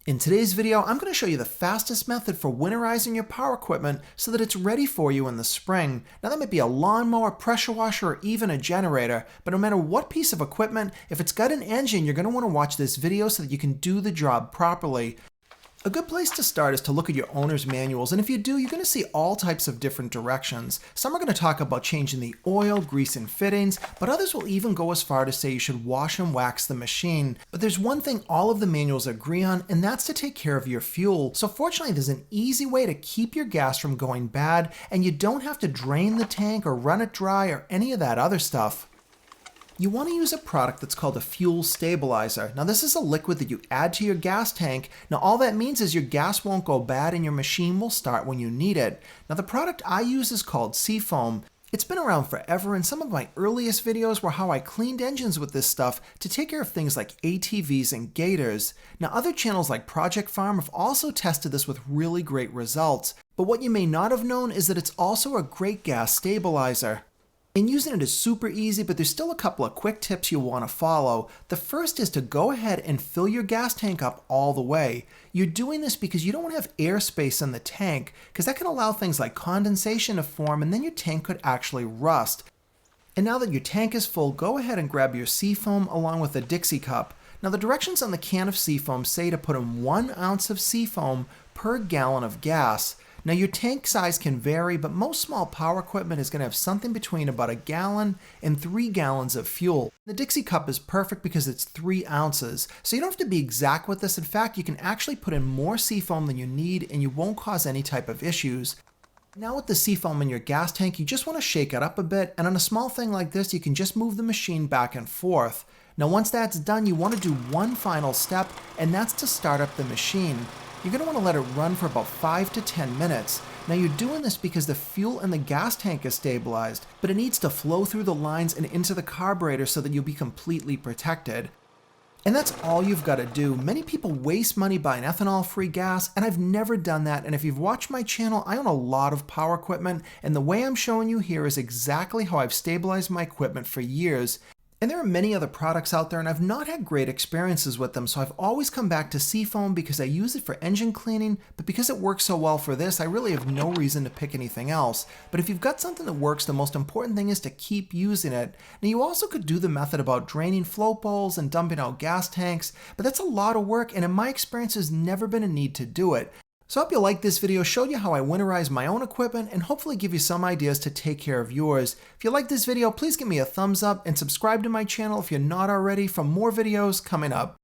In today's video, I'm going to show you the fastest method for winterizing your power equipment so that it's ready for you in the spring. Now that might be a lawnmower, pressure washer, or even a generator, but no matter what piece of equipment, if it's got an engine, you're going to want to watch this video so that you can do the job properly. A good place to start is to look at your owner's manuals, and if you do, you're going to see all types of different directions. Some are going to talk about changing the oil, grease, and fittings, but others will even go as far to say you should wash and wax the machine. But there's one thing all of the manuals agree on, and that's to take care of your fuel. So fortunately, there's an easy way to keep your gas from going bad, and you don't have to drain the tank or run it dry or any of that other stuff. You want to use a product that's called a fuel stabilizer. Now this is a liquid that you add to your gas tank. Now all that means is your gas won't go bad and your machine will start when you need it. Now the product I use is called Seafoam. It's been around forever, and some of my earliest videos were how I cleaned engines with this stuff to take care of things like ATVs and gators. Now other channels like Project Farm have also tested this with really great results. But what you may not have known is that it's also a great gas stabilizer. And using it is super easy, but there's still a couple of quick tips you'll want to follow. The first is to go ahead and fill your gas tank up all the way. You're doing this because you don't want to have airspace in the tank, because that can allow things like condensation to form, and then your tank could actually rust. And now that your tank is full, go ahead and grab your Seafoam along with a Dixie cup. Now the directions on the can of Seafoam say to put in 1 ounce of Seafoam per gallon of gas. Now your tank size can vary, but most small power equipment is going to have something between about 1 gallon and 3 gallons of fuel. The Dixie cup is perfect because it's 3 ounces, so you don't have to be exact with this. In fact, you can actually put in more Seafoam than you need and you won't cause any type of issues. Now with the Seafoam in your gas tank, you just want to shake it up a bit, and on a small thing like this, you can just move the machine back and forth. Now once that's done, you want to do one final step, and that's to start up the machine. You're going to want to let it run for about 5 to 10 minutes. Now you're doing this because the fuel in the gas tank is stabilized, but it needs to flow through the lines and into the carburetor so that you'll be completely protected. And that's all you've got to do. Many people waste money buying ethanol-free gas, and I've never done that. And if you've watched my channel, I own a lot of power equipment, and the way I'm showing you here is exactly how I've stabilized my equipment for years. And there are many other products out there, and I've not had great experiences with them, so I've always come back to Seafoam because I use it for engine cleaning, but because it works so well for this, I really have no reason to pick anything else. But if you've got something that works, the most important thing is to keep using it. Now you also could do the method about draining float bowls and dumping out gas tanks, but that's a lot of work, and in my experience, there's never been a need to do it. So I hope you liked this video, showed you how I winterize my own equipment, and hopefully give you some ideas to take care of yours. If you liked this video, please give me a thumbs up and subscribe to my channel if you're not already for more videos coming up.